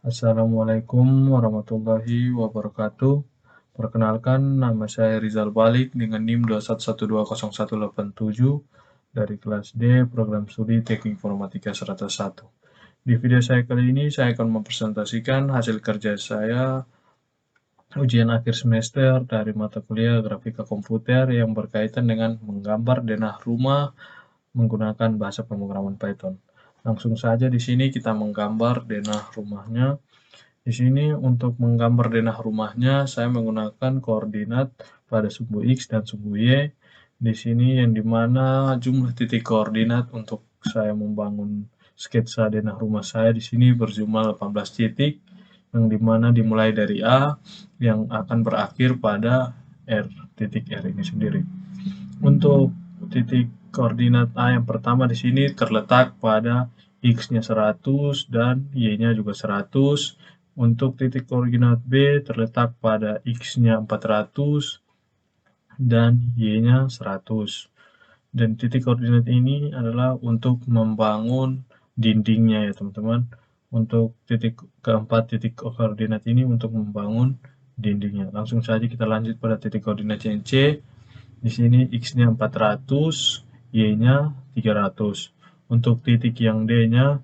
Assalamualaikum warahmatullahi wabarakatuh. Perkenalkan, nama saya Rizal Balik dengan NIM 2112018 dari kelas D Program Studi Teknik Informatika 101. Di video saya kali ini, saya akan mempresentasikan hasil kerja saya ujian akhir semester dari mata kuliah Grafika Komputer yang berkaitan dengan menggambar denah rumah menggunakan bahasa pemrograman Python. Langsung saja di sini kita menggambar denah rumahnya. Di sini untuk menggambar denah rumahnya, saya menggunakan koordinat pada sumbu X dan sumbu Y. Di sini yang dimana jumlah titik koordinat untuk saya membangun sketsa denah rumah saya di sini berjumlah 18 titik, yang dimana dimulai dari A yang akan berakhir pada R, titik R ini sendiri. Untuk titik koordinat A yang pertama di sini terletak pada X-nya 100 dan Y-nya juga 100. Untuk titik koordinat B terletak pada X-nya 400 dan Y-nya 100. Dan titik koordinat ini adalah untuk membangun dindingnya ya teman-teman. Untuk titik keempat titik koordinat ini untuk membangun dindingnya. Langsung saja kita lanjut pada titik koordinat yang C. Di sini X-nya 400, Y-nya 300. Untuk titik yang D-nya,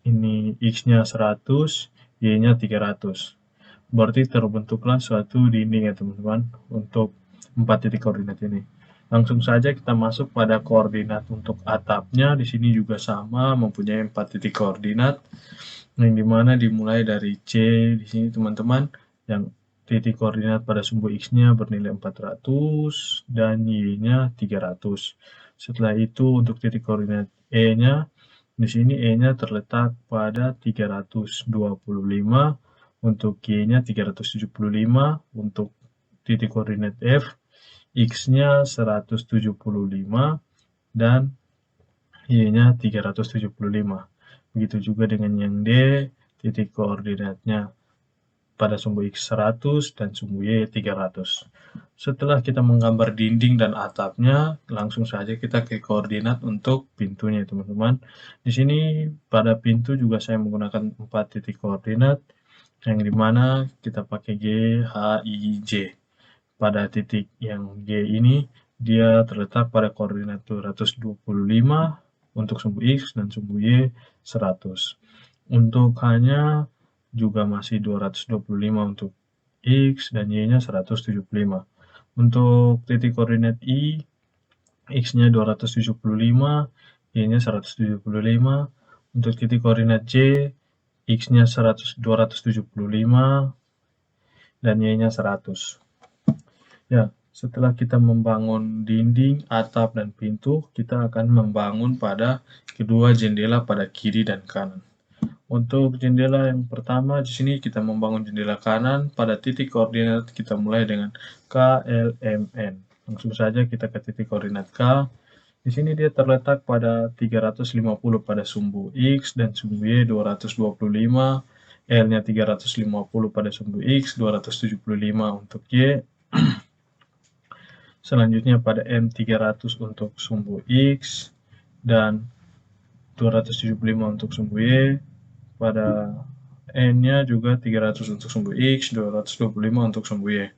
ini X-nya 100, Y-nya 300. Berarti terbentuklah suatu dinding ya teman-teman, untuk 4 titik koordinat ini. Langsung saja kita masuk pada koordinat untuk atapnya. Di sini juga sama, mempunyai 4 titik koordinat, yang dimana dimulai dari C di sini teman-teman, yang titik koordinat pada sumbu X-nya bernilai 400 dan Y-nya 300. Setelah itu untuk titik koordinat E-nya, di sini E-nya terletak pada 325, untuk Y-nya 375, untuk titik koordinat F, X-nya 175 dan Y-nya 375. Begitu juga dengan yang D, titik koordinatnya pada sumbu X 100 dan sumbu Y 300. Setelah kita menggambar dinding dan atapnya, langsung saja kita ke koordinat untuk pintunya teman-teman. Di sini pada pintu juga saya menggunakan 4 titik koordinat, yang dimana kita pakai G, H, I, J. Pada titik yang G ini, dia terletak pada koordinat 225 untuk sumbu X dan sumbu Y 100. Untuk H-nya juga masih 225 untuk X dan Y-nya 175. Untuk titik koordinat I, X-nya 275, Y-nya 175. Untuk titik koordinat J, X-nya 275 dan Y-nya 100. Ya, setelah kita membangun dinding, atap, dan pintu, kita akan membangun pada kedua jendela pada kiri dan kanan. Untuk jendela yang pertama di sini kita membangun jendela kanan pada titik koordinat kita mulai dengan K, L, M, N. Langsung saja kita ke titik koordinat K. Di sini dia terletak pada 350 pada sumbu X dan sumbu Y 225, L-nya 350 pada sumbu X, 275 untuk Y. Selanjutnya pada M 300 untuk sumbu X dan 275 untuk sumbu Y. Pada N-nya juga 300 untuk sumbu X, 225 untuk sumbu Y.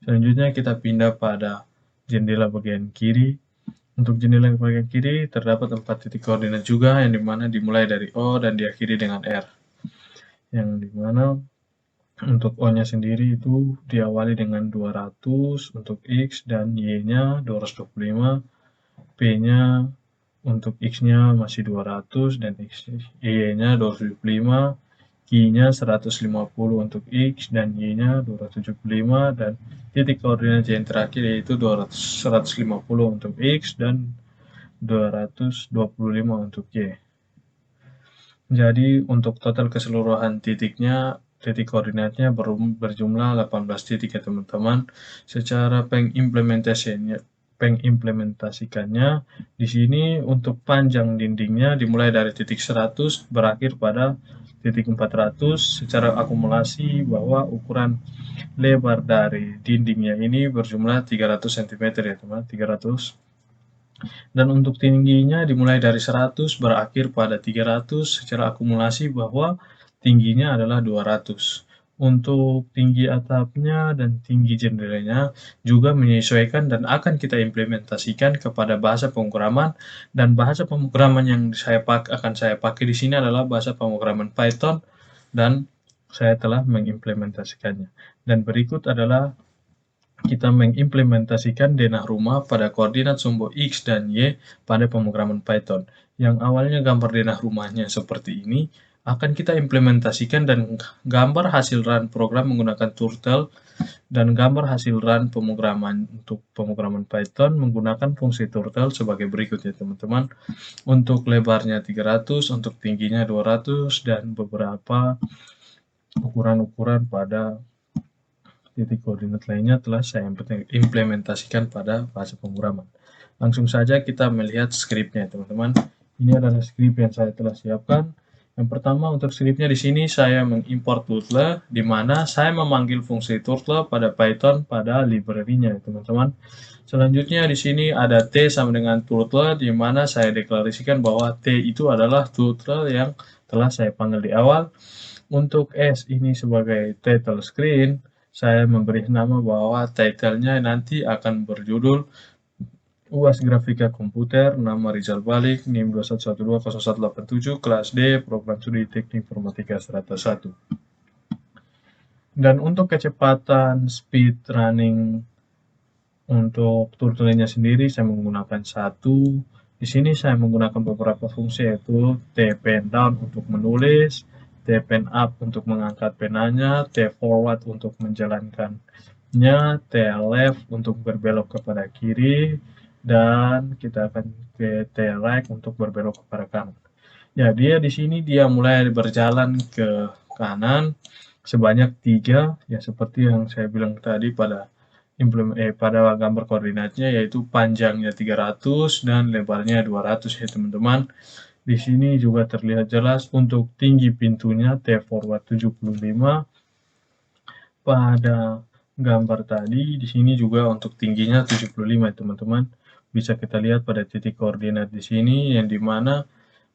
Selanjutnya kita pindah pada jendela bagian kiri. Untuk jendela bagian kiri terdapat 4 titik koordinat juga, yang dimana dimulai dari O dan diakhiri dengan R. Yang dimana untuk O-nya sendiri itu diawali dengan 200 untuk X dan Y-nya 225, P-nya untuk X-nya masih 200 dan Y-nya 275, Q-nya 150 untuk X dan Y-nya 275, dan titik koordinat yang terakhir yaitu 150 untuk X dan 225 untuk Y. Jadi untuk total keseluruhan titiknya, titik koordinatnya berjumlah 18 titik ya teman-teman. Secara pengimplementasikannya di sini untuk panjang dindingnya dimulai dari titik 100 berakhir pada titik 400 secara akumulasi, bahwa ukuran lebar dari dindingnya ini berjumlah 300 cm ya teman, 300. Dan untuk tingginya dimulai dari 100 berakhir pada 300 secara akumulasi, bahwa tingginya adalah 200. Untuk tinggi atapnya dan tinggi jendelanya juga menyesuaikan dan akan kita implementasikan kepada bahasa pemrograman, dan bahasa pemrograman yang akan saya pakai di sini adalah bahasa pemrograman Python, dan saya telah mengimplementasikannya. Dan berikut adalah kita mengimplementasikan denah rumah pada koordinat sumbu X dan Y pada pemrograman Python. Yang awalnya gambar denah rumahnya seperti ini, akan kita implementasikan dan gambar hasil run program menggunakan turtle, dan gambar hasil run pemrograman untuk pemrograman Python menggunakan fungsi turtle sebagai berikut ya teman-teman. Untuk lebarnya 300, untuk tingginya 200, dan beberapa ukuran-ukuran pada titik koordinat lainnya telah saya implementasikan pada fase pemrograman. Langsung saja kita melihat skripnya, teman-teman. Ini adalah skrip yang saya telah siapkan. Yang pertama, untuk skripnya di sini saya mengimport turtle, di mana saya memanggil fungsi turtle pada Python pada library-nya, teman-teman. Selanjutnya di sini ada T sama dengan turtle, di mana saya deklarasikan bahwa T itu adalah turtle yang telah saya panggil di awal. Untuk S ini sebagai title screen, saya memberi nama bahwa title-nya nanti akan berjudul UAS Grafika Komputer, nama Rizal Balik, NIM 21120187, kelas D, program studi teknik informatika strata 1. Dan untuk kecepatan speed running untuk turtle-nya sendiri, saya menggunakan 1. Di sini saya menggunakan beberapa fungsi, yaitu T pen down untuk menulis, T pen up untuk mengangkat penanya, T forward untuk menjalankannya, T left untuk berbelok kepada kiri, dan kita akan ke T right untuk berbelok kepada kanan. Ya, dia di sini dia mulai berjalan ke kanan sebanyak 3, ya seperti yang saya bilang tadi pada pada gambar koordinatnya, yaitu panjangnya 300 dan lebarnya 200 ya teman-teman. Di sini juga terlihat jelas untuk tinggi pintunya T forward 75 pada gambar tadi. Di sini juga untuk tingginya 75 ya teman-teman. Bisa kita lihat pada titik koordinat di sini, yang dimana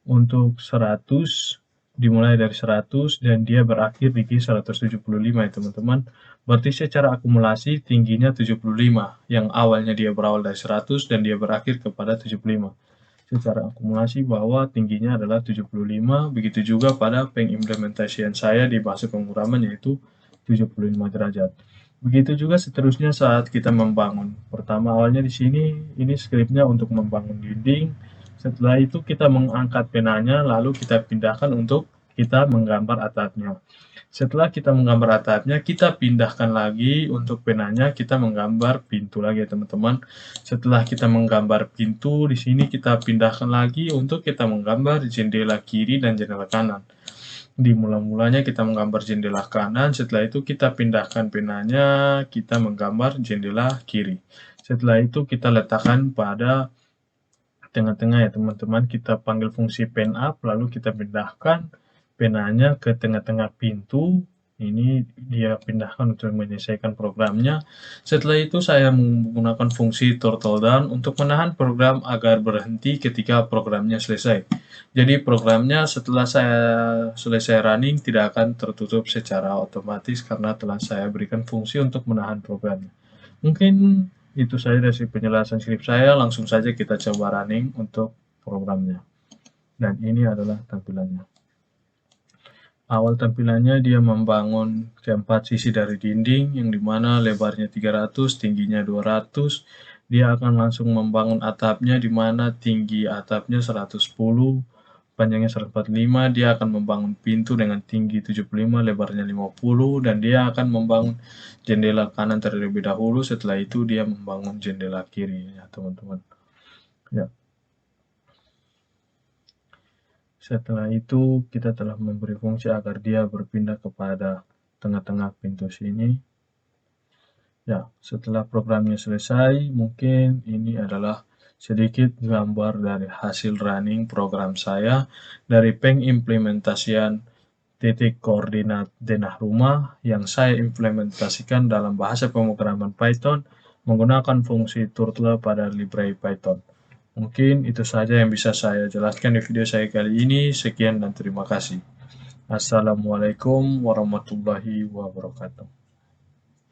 untuk 100 dimulai dari 100 dan dia berakhir di 175 ya teman-teman. Berarti secara akumulasi tingginya 75, yang awalnya dia berawal dari 100 dan dia berakhir kepada 75. Secara akumulasi bahwa tingginya adalah 75, begitu juga pada pengimplementasian saya di bahasa pemrograman, yaitu 75 derajat. Begitu juga seterusnya saat kita membangun. Pertama awalnya di sini, ini skripnya untuk membangun dinding. Setelah itu kita mengangkat penanya, lalu kita pindahkan untuk kita menggambar atapnya. Setelah kita menggambar atapnya, kita pindahkan lagi untuk penanya, kita menggambar pintu lagi ya teman-teman. Setelah kita menggambar pintu, di sini kita pindahkan lagi untuk kita menggambar jendela kiri dan jendela kanan. Di mula-mulanya kita menggambar jendela kanan, setelah itu kita pindahkan penanya, kita menggambar jendela kiri. Setelah itu kita letakkan pada tengah-tengah ya teman-teman, kita panggil fungsi pen up, lalu kita pindahkan penanya ke tengah-tengah pintu. Ini dia pindahkan untuk menyelesaikan programnya. Setelah itu saya menggunakan fungsi turtle down untuk menahan program agar berhenti ketika programnya selesai. Jadi programnya setelah saya selesai running tidak akan tertutup secara otomatis karena telah saya berikan fungsi untuk menahan programnya. Mungkin itu saja dari penjelasan skrip saya. Langsung saja kita coba running untuk programnya. Dan ini adalah tampilannya. Awal tampilannya dia membangun keempat sisi dari dinding, yang dimana lebarnya 300, tingginya 200. Dia akan langsung membangun atapnya, dimana tinggi atapnya 110, panjangnya 145. Dia akan membangun pintu dengan tinggi 75, lebarnya 50, dan dia akan membangun jendela kanan terlebih dahulu. Setelah itu dia membangun jendela kiri ya teman-teman. Ya. Setelah itu kita telah memberi fungsi agar dia berpindah kepada tengah-tengah pintu sini. Ya, setelah programnya selesai, mungkin ini adalah sedikit gambar dari hasil running program saya dari pengimplementasian titik koordinat denah rumah yang saya implementasikan dalam bahasa pemrograman Python menggunakan fungsi turtle pada library Python. Mungkin itu saja yang bisa saya jelaskan di video saya kali ini. Sekian dan terima kasih. Assalamualaikum warahmatullahi wabarakatuh.